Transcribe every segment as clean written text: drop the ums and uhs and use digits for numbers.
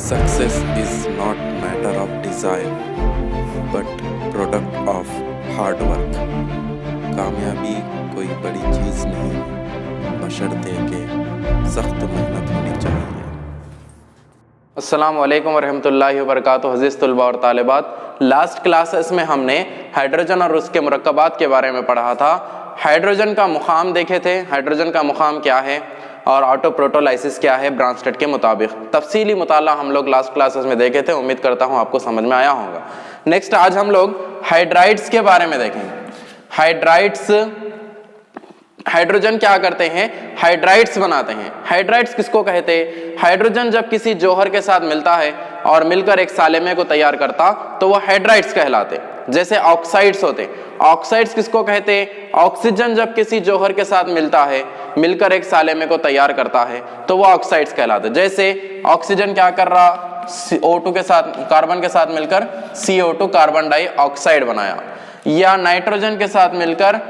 Success is not matter of desire, but product of hard work. कामयाबी कोई बड़ी चीज़ नहीं, बशर्ते कि सख्त मेहनत होनी चाहिए। अस्सलामु अलैकुम वरहमतुल्लाहि वबरकातुहू। अज़ीज़ तलबा और तालिबात, लास्ट क्लासेस में हमने हाइड्रोजन और उसके मुरक्कबात के बारे में पढ़ा था। हाइड्रोजन का मुकाम देखे थे, हाइड्रोजन का मुकाम क्या है और ऑटो प्रोटोलाइसिस क्या है ब्रांस्टेड के मुताबिक। तफसीली मुताला हम लोग लास्ट क्लासेस में देखे थे, उम्मीद करता हूँ आपको समझ में आया होगा। नेक्स्ट आज हम लोग हाइड्राइड्स के बारे में देखेंगे। हाइड्राइड्स, हाइड्रोजन क्या करते हैं? हाइड्राइड्स बनाते हैं। हाइड्राइड्स किसको कहते हैं? हाइड्रोजन जब किसी जौहर के साथ मिलता है और मिलकर एक सालेमे को तैयार करता तो वो हाइड्राइड्स कहलाते। जैसे ऑक्साइड्स होते। ऑक्साइड्स किसको कहते हैं? ऑक्सीजन जब किसी जौहर के साथ मिलता है, मिलकर एक सालेमे को तैयार करता है तो वो ऑक्साइड्स कहलाते। जैसे ऑक्सीजन क्या कर रहा? O2 के साथ, कार्बन के साथ मिलकर CO2 कार्बन डाइऑक्साइड बनाया, या नाइट्रोजन के साथ मिलकर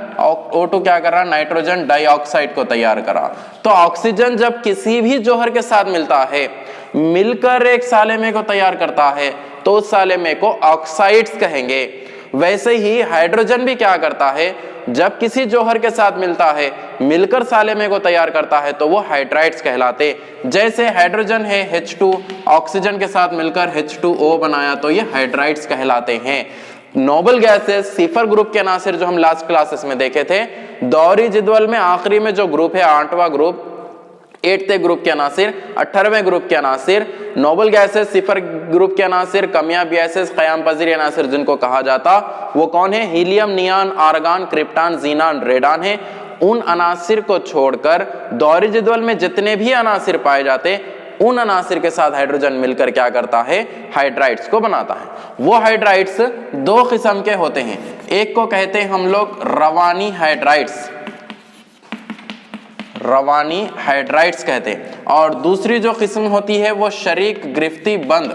O2 क्या कर रहा? नाइट्रोजन डाइऑक्साइड को तैयार करा। तो ऑक्सीजन जब किसी भी जौहर के साथ मिलता है, मिलकर एक सालेमे को तैयार करता है तो उस सालेमे को ऑक्साइड्स कहेंगे। वैसे ही हाइड्रोजन भी क्या करता है? जब किसी जौहर के साथ मिलता है, मिलकर सालेमे को तैयार करता है तो वो हाइड्राइड्स कहलाते। जैसे हाइड्रोजन है H2, ऑक्सीजन के साथ मिलकर H2O बनाया तो ये हाइड्राइड्स कहलाते हैं। नोबल गैसेस, सिफर ग्रुप के अनासिर जो हम लास्ट क्लासेस में देखे थे, दौरी जदवल में आखिरी में जो ग्रुप है 8वां ग्रुप, 8वें ग्रुप के अनासिर, 18वें ग्रुप के अनासिर, नोबल गैसेस, सिफर ग्रुप के अनासिर, कमियाब गैसेस, क़याम पज़ीर अनासिर जिनको कहा जाता, वो कौन है? Helium, नियान, argon, krypton, xenon, radon है। उन अनासिर को छोड़कर दौरी जदवल में जितने भी अनासिर पाए जाते, उन अनासिर के साथ हाइड्रोजन मिलकर क्या करता है? हाइड्राइड्स को बनाता है। वो हाइड्राइड्स दो किस्म के होते हैं। एक को कहते हैं हम लोग रवानी हाइड्राइड्स, रवानी हाइड्राइड्स कहते हैं, और दूसरी जो किस्म होती है वो शरीक गिरफ्ती बंद,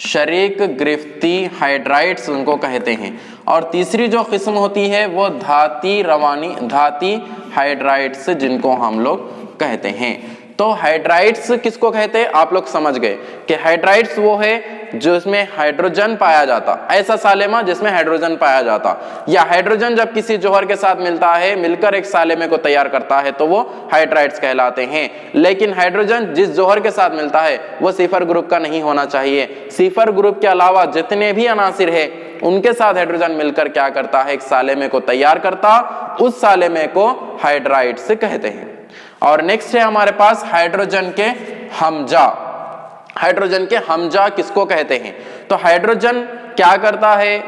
शरीक गिरफ्ती हाइड्राइड्स उनको कहते हैं, और तीसरी जो किस्म होती है वो धाती रवानी, धाती हाइड्राइड्स जिनको हम लोग कहते हैं। तो हाइड्राइड्स किसको कहते हैं? आप लोग समझ गए कि हाइड्राइड्स वो है जो इसमें हाइड्रोजन पाया जाता, ऐसा सालेमा जिसमें हाइड्रोजन पाया जाता, या हाइड्रोजन जब किसी जौहर के साथ मिलता है, मिलकर एक सालेमे को तैयार करता है तो वो हाइड्राइड्स कहलाते हैं। लेकिन हाइड्रोजन जिस जौहर के साथ मिलता है वो सिफर ग्रुप का नहीं होना चाहिए। सिफर ग्रुप के अलावा जितने भी अनासिर है उनके साथ हाइड्रोजन मिलकर क्या करता है? एक सालेमे को तैयार करता, उस सालेमे को हाइड्राइड्स कहते हैं। और नेक्स्ट है हमारे पास हाइड्रोजन के हमजा। हाइड्रोजन के हमजा किसको कहते हैं? तो हाइड्रोजन क्या करता है?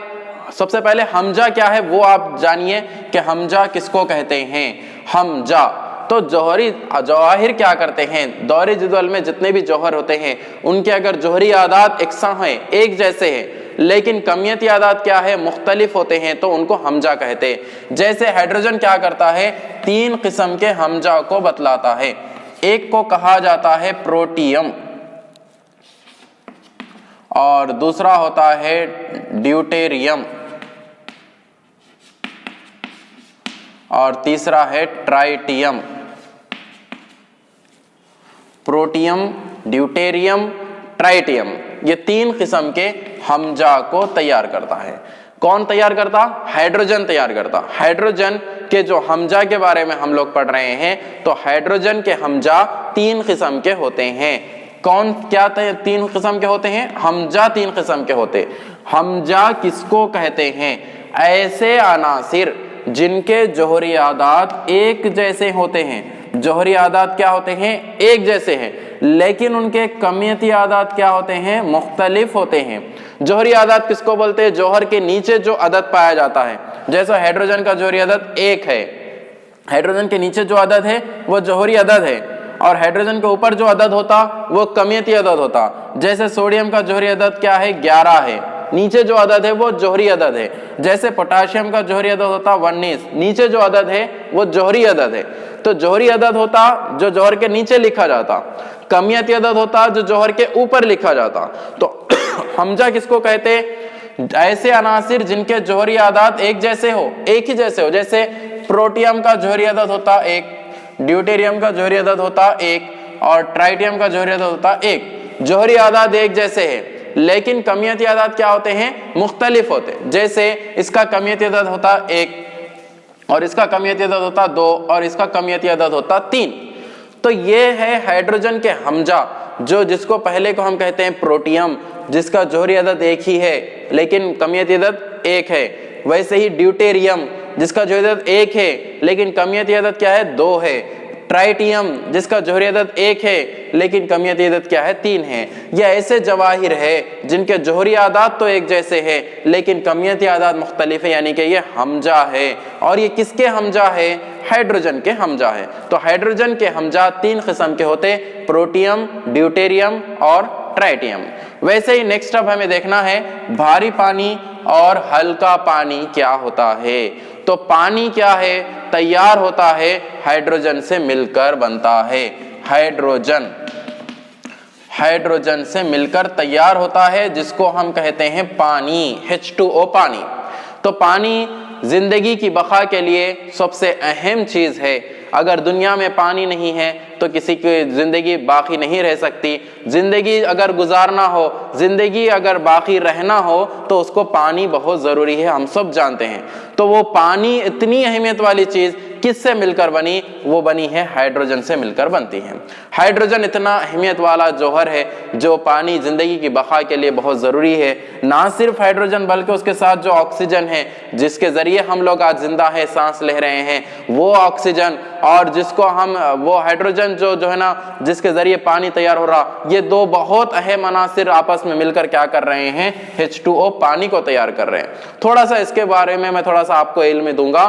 सबसे पहले हमजा क्या है वो आप जानिए कि हमजा किसको कहते हैं। हमजा तो जौहरी जवाहिर क्या करते हैं? दौरी जदवल में जितने भी जौहर होते हैं उनके अगर जौहरी आदात एकसा है, एक जैसे हैं, लेकिन कमियती आदात क्या है? मुख्तलिफ होते हैं, तो उनको हमजा कहते हैं। जैसे हाइड्रोजन क्या करता है? 3 किस्म के हमजा को बतलाता है। एक को कहा जाता है प्रोटियम, और दूसरा होता है ड्यूटेरियम, और तीसरा है ट्राइटियम। प्रोटियम, ड्यूटेरियम, ट्राइटियम, ये 3 किस्म के हमजा को तैयार करता है। कौन तैयार करता? हाइड्रोजन तैयार करता। हाइड्रोजन के जो हमजा के बारे में हम लोग पढ़ रहे हैं, तो हाइड्रोजन के हमजा 3 किस्म के होते हैं। कौन क्या 3 किस्म के होते हैं? हमजा 3 किस्म के होते। हमजा किसको कहते हैं? ऐसे अनासिर जिनके जौहरी आदात एक जैसे होते हैं। जौहरी आदात क्या होते हैं? एक जैसे हैं, लेकिन उनके कमियती आदात क्या होते हैं? मुख्तलिफ होते हैं। जौहरी आदात किसको बोलते हैं? जौहर के नीचे जो अदद पाया जाता है। जैसे हाइड्रोजन का जौहरी अदद 1 है, हाइड्रोजन के नीचे जो अदद है वो जौहरी अदद है, और हाइड्रोजन के ऊपर जो अदद होता वो कमियती अदद होता। जैसे सोडियम का जौहरी अदद क्या है? 11 है, नीचे जो अदद है वो जौहरी अदद है। जैसे पोटाशियम का जौहरी अदद होता 19, नीचे जो अदद है वो जौहरी अदद है। तो जौहरी अदद होता जो जौहर के नीचे लिखा जाता, कमियती अदद होता जो जौहर के ऊपर लिखा जाता। तो हमजा किसको कहते? ऐसे अनासिर जिनके जौहरी आदात एक जैसे हो, एक ही जैसे हो। जैसे प्रोटियम का जौहरी अदद होता 1, ड्यूटेरियम का जौहरी अदद होता 1, और ट्राइटियम का जौहरी अदद होता 1। जोहरी आदाद एक जैसे है लेकिन कमियती आदाद क्या होते हैं, मुख्तलिफ होते हैं। जैसे इसका कमियती आदाद होता 1 और इसका कमियती आदाद होता 2 और इसका कमियती आदाद होता 3। तो ये है हाइड्रोजन के हमजा, जो जिसको पहले को हम कहते हैं प्रोटियम, जिसका जोहरी आदाद एक ही है लेकिन कमियती आदाद 1 है। वैसे ही ड्यूटेरियम, जिसका जोहरी आदाद 1 है लेकिन कमियती आदाद क्या है, 2 है। ट्राइटियम, जिसका जोहरी आदाद 1 है लेकिन कमियती आदाद क्या है, 3 है। यह ऐसे जवाहिर है जिनके जोहरी आदाद तो एक जैसे है लेकिन कमियती आदाद मुख्तलिफ है, यानी कि ये हमजा है। और ये किसके हमजा है, हाइड्रोजन के हमजा है। तो हाइड्रोजन के हमजा 3 किस्म के होते, प्रोटियम, ड्यूटेरियम और ट्राइटियम। वैसे ही नेक्स्ट अब हमें देखना है भारी पानी और हल्का पानी क्या होता है। तो पानी क्या है, तैयार होता है हाइड्रोजन से मिलकर बनता है। हाइड्रोजन से मिलकर तैयार होता है जिसको हम कहते हैं पानी, H2O पानी। तो पानी जिंदगी की बका के लिए सबसे अहम चीज है। अगर दुनिया में पानी नहीं है तो किसी की जिंदगी बाकी नहीं रह सकती। जिंदगी अगर गुजारना हो, जिंदगी अगर बाकी रहना हो तो उसको पानी बहुत जरूरी है, हम सब जानते हैं। तो वो पानी इतनी अहमियत वाली चीज किससे मिलकर बनी, वो बनी है हाइड्रोजन से मिलकर बनती है। हाइड्रोजन इतना अहमियत वाला जौहर है जो पानी जिंदगी की बका के लिए बहुत जरूरी है। ना सिर्फ हाइड्रोजन बल्कि उसके साथ जो ऑक्सीजन है जिसके जरिए हम लोग आज जिंदा है, सांस ले रहे हैं, वो ऑक्सीजन और जिसको हम वो हाइड्रोजन जो है ना जिसके जरिए पानी तैयार हो रहा, ये दो बहुत अहम अनासिर आपस में मिलकर क्या कर रहे हैं, H2O पानी को तैयार कर रहे हैं। थोड़ा सा इसके बारे में मैं थोड़ा सा आपको इल्म दूंगा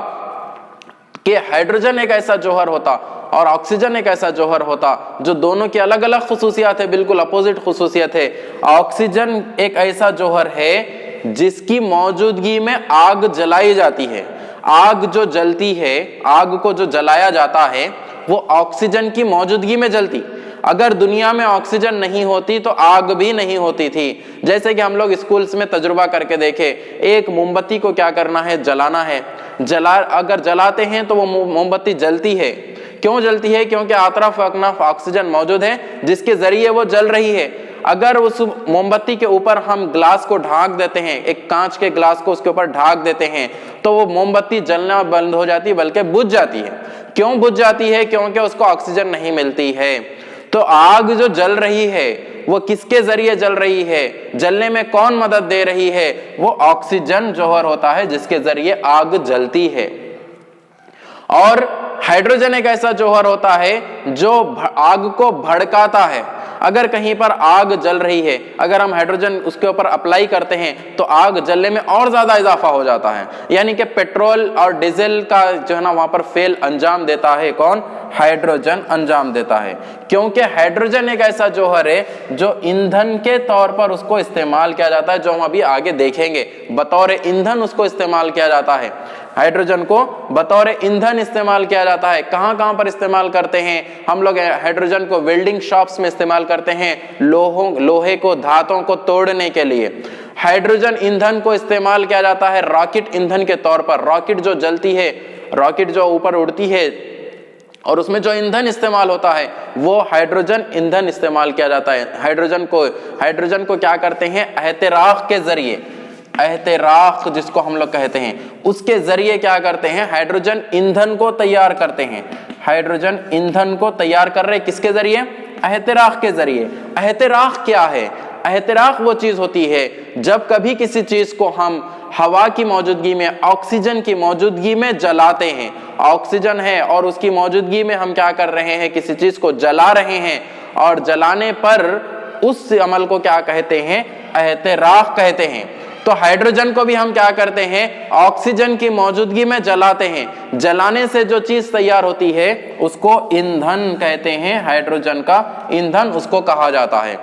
कि हाइड्रोजन एक ऐसा जौहर होता और ऑक्सीजन एक ऐसा जौहर होता जो दोनों की अलग अलग खुसूसियात है, बिल्कुल अपोजिट खुसूसियत है। ऑक्सीजन एक ऐसा जौहर है जिसकी मौजूदगी में आग जलाई जाती है। आग जो जलती है, आग को जो जलाया जाता है वो ऑक्सीजन की मौजूदगी में जलती। अगर दुनिया में ऑक्सीजन नहीं होती तो आग भी नहीं होती थी। जैसे कि हम लोग स्कूल्स में तजुर्बा करके देखे, एक मोमबत्ती को क्या करना है, जलाना है। अगर जलाते हैं तो वो मोमबत्ती जलती है। क्यों जलती है? क्योंकि आतरफ अकनाफ ऑक्सीजन मौजूद है जिसके जरिए वो जल रही है। अगर उस मोमबत्ती के ऊपर हम ग्लास को ढांक देते हैं, एक कांच के ग्लास को उसके ऊपर ढांक देते हैं, तो वो मोमबत्ती जलना बंद हो जाती है, बल्कि बुझ जाती है। क्यों बुझ जाती है? क्योंकि उसको ऑक्सीजन नहीं मिलती है। तो आग जो जल रही है वो किसके जरिए जल रही है? जलने में कौन मदद दे रही है? वो ऑक्सीजन जौहर होता है जिसके जरिए आग जलती है। और हाइड्रोजन एक ऐसा जौहर होता है जो आग को भड़काता है। अगर कहीं पर आग जल रही है, अगर हम हाइड्रोजन उसके ऊपर अप्लाई करते हैं तो आग जलने में और ज्यादा इजाफा हो जाता है। यानी कि पेट्रोल और डीजल का जो है ना वहां पर फेल अंजाम देता है कौन? हाइड्रोजन अंजाम देता है। क्योंकि हाइड्रोजन एक ऐसा जौहर है जो ईंधन के तौर पर उसको इस्तेमाल किया जाता है, जो हम अभी आगे देखेंगे। बतौर ईंधन उसको इस्तेमाल किया जाता है। हाइड्रोजन को बतौर ईंधन इस्तेमाल किया जाता है। कहां कहां पर इस्तेमाल करते हैं हम लोग? हाइड्रोजन को वेल्डिंग शॉप्स में इस्तेमाल करते हैं, लोहे को, धातों को तोड़ने के लिए। हाइड्रोजन ईंधन को इस्तेमाल किया जाता है रॉकेट ईंधन के तौर पर। रॉकेट जो जलती है, रॉकेट जो ऊपर उड़ती है और उसमें जो ईंधन इस्तेमाल होता है वो हाइड्रोजन ईंधन इस्तेमाल किया जाता है। हाइड्रोजन को क्या करते हैं? एहतिराक के जरिए, एहतिराक जिसको हम लोग कहते हैं, उसके जरिए क्या करते हैं? हाइड्रोजन ईंधन को तैयार करते हैं। हाइड्रोजन ईंधन को तैयार कर रहे किसके जरिए? एहतिराक के जरिए। एहतिराक क्या है? एहतिराक वो चीज होती है जब कभी किसी चीज को हम हवा की मौजूदगी में, ऑक्सीजन की मौजूदगी में जलाते हैं। ऑक्सीजन है और उसकी मौजूदगी में हम क्या कर रहे हैं? किसी चीज को जला रहे हैं और जलाने पर उस अमल को क्या कहते हैं? एहतिराक कहते हैं। तो हाइड्रोजन को भी हम क्या करते हैं? ऑक्सीजन की मौजूदगी में जलाते हैं। जलाने से जो चीज तैयार होती है उसको ईंधन कहते हैं। हाइड्रोजन का ईंधन उसको कहा जाता है।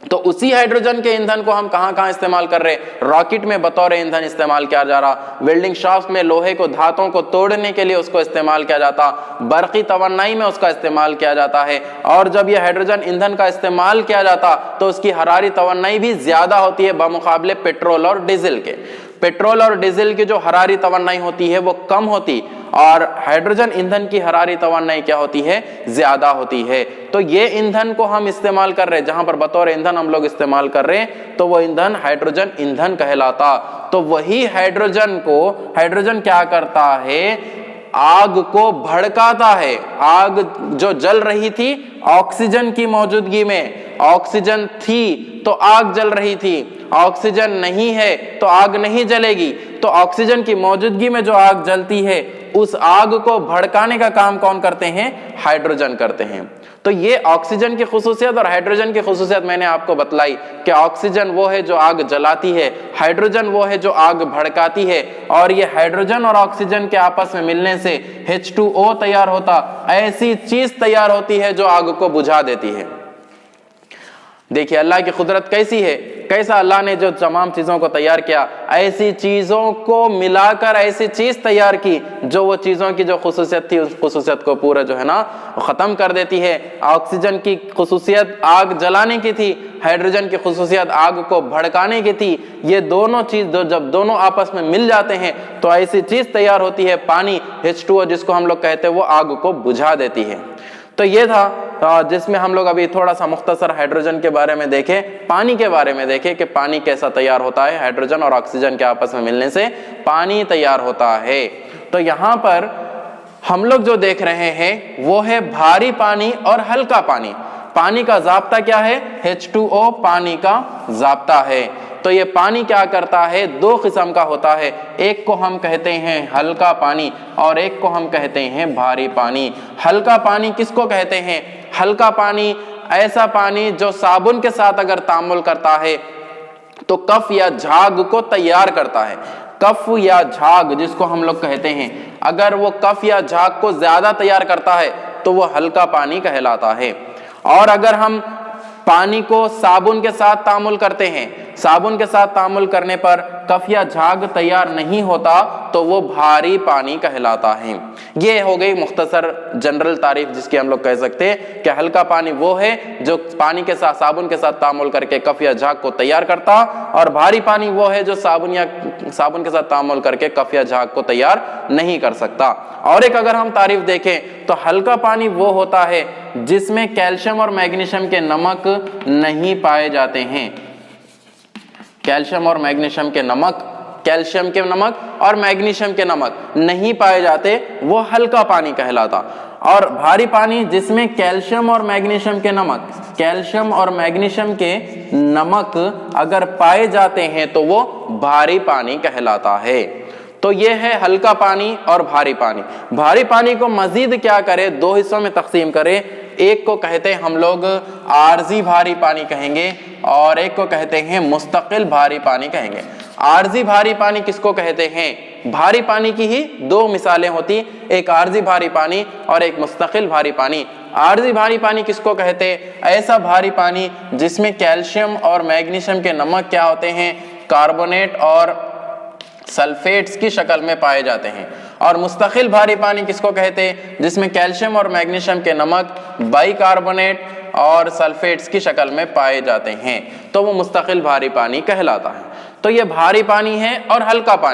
तो उसी हाइड्रोजन के ईंधन को हम कहां कहां इस्तेमाल कर रहे हैं? रॉकेट में बतौर ईंधन इस्तेमाल किया जा रहा। वेल्डिंग शॉप्स में लोहे को, धातों को तोड़ने के लिए उसको इस्तेमाल किया जाता। बरकी तवन्नाई में उसका इस्तेमाल किया जाता है। और जब यह हाइड्रोजन ईंधन का इस्तेमाल किया जाता तो उसकी हरारी तवन्नाई भी ज्यादा होती है बमुकाबले पेट्रोल और डीजल के। पेट्रोल और डीजल की जो हरारी तवन्नाई होती है वो कम होती, और हाइड्रोजन ईंधन की हरारी तवन्नाई क्या होती है, ज्यादा होती है। तो ये ईंधन को हम इस्तेमाल कर रहे हैं, जहां पर बतौर ईंधन हम लोग इस्तेमाल कर रहे हैं, तो वो ईंधन हाइड्रोजन ईंधन कहलाता। तो वही हाइड्रोजन क्या करता है, आग को भड़काता है। आग जो जल रही थी ऑक्सीजन की मौजूदगी में, ऑक्सीजन थी तो आग जल रही थी, ऑक्सीजन नहीं है तो आग नहीं जलेगी। तो ऑक्सीजन की मौजूदगी में जो आग जलती है, उस आग को भड़काने का काम कौन करते हैं, हाइड्रोजन करते हैं। तो ये ऑक्सीजन की खुसूसियत और हाइड्रोजन की खुसूसियत मैंने आपको बतलाई कि ऑक्सीजन वो है जो आग जलाती है, हाइड्रोजन वो है जो आग भड़काती है, और ये हाइड्रोजन और ऑक्सीजन के आपस में मिलने से H2O तैयार होता, ऐसी चीज तैयार होती है जो आग को बुझा देती है। देखिए अल्लाह की कुदरत कैसी है, कैसा अल्लाह ने जो तमाम चीजों को तैयार किया, ऐसी चीजों को मिलाकर ऐसी चीज तैयार की जो वो चीजों की जो खुसूसियत थी, उस खुसूसियत को पूरा जो है ना खत्म कर देती है। ऑक्सीजन की खुसूसियत आग जलाने की थी, हाइड्रोजन की खुसूसियत आग को भड़काने की थी। ये दोनों चीज जब दोनों आपस में मिल जाते हैं तो ऐसी चीज तैयार होती है, पानी H2O जिसको हम लोग कहते हैं, वो आग को बुझा देती है। तो ये था जिसमें हम लोग अभी थोड़ा सा मुख्तसर हाइड्रोजन के बारे में देखें, पानी के बारे में देखें कि पानी कैसा तैयार होता है। हाइड्रोजन और ऑक्सीजन के आपस में मिलने से पानी तैयार होता है। तो यहाँ पर हम लोग जो देख रहे हैं वो है भारी पानी और हल्का पानी। पानी का जाब्ता क्या है, H2O पानी का जाब्ता है। तो ये पानी क्या करता है, दो किस्म का होता है, एक को हम कहते हैं हल्का पानी और एक को हम कहते हैं भारी पानी। हल्का पानी किसको कहते हैं, हल्का पानी ऐसा पानी जो साबुन के साथ अगर तामुल करता है तो कफ या झाग को तैयार करता है। कफ या झाग जिसको हम लोग कहते हैं, अगर वो कफ या झाग को ज्यादा तैयार करता है तो वो हल्का पानी कहलाता है। और अगर हम पानी को साबुन के साथ तामुल करते हैं, साबुन के साथ तामुल करने पर कफ या झाग तैयार नहीं होता तो वो भारी पानी कहलाता है। ये हो गई मुख्तसर जनरल तारीफ जिसकी हम लोग कह सकते हैं कि हल्का पानी वो है जो पानी के साथ साबुन के साथ तामुल करके कफ या झाग को तैयार करता, और भारी पानी वो है जो साबुन के साथ तामुल करके कफ या झाग को तैयार नहीं कर सकता। और एक अगर हम तारीफ देखें तो हल्का पानी वो होता है जिसमें कैल्शियम और मैग्नीशियम के नमक नहीं पाए जाते हैं। कैल्शियम और मैग्नीशियम के नमक, कैल्शियम के नमक और मैग्नीशियम के नमक नहीं पाए जाते, वो हल्का पानी कहलाता। और भारी पानी जिसमें कैल्शियम और मैग्नीशियम के नमक, कैल्शियम और मैग्नीशियम के नमक अगर पाए जाते हैं तो वो भारी पानी कहलाता है। तो ये है हल्का पानी और भारी पानी। भारी पानी को मजीद क्या करें, दो हिस्सों में तकसीम करें। एक को कहते हैं हम लोग आर्जी भारी पानी कहेंगे और एक को कहते हैं मुस्तकिल भारी पानी कहेंगे। आर्जी भारी पानी किसको कहते हैं, भारी पानी की ही दो मिसालें होती, एक आर्जी भारी पानी और एक मुस्तकिल भारी पानी। आर्जी भारी पानी किसको कहते हैं, ऐसा भारी पानी जिसमें कैल्शियम और मैग्नीशियम के नमक क्या होते हैं, कार्बोनेट और सल्फेट्स की शक्ल में पाए जाते हैं। और मुस्तकिल भारी पानी किसको कहते हैं, जिसमें कैल्शियम और मैग्नीशियम के नमक बाइकार्बोनेट और सल्फेट्स की शक्ल में पाए जाते हैं, तो वो मुस्तकिल भारी पानी कहलाता है। तो ये भारी पानी है और हल्का पानी।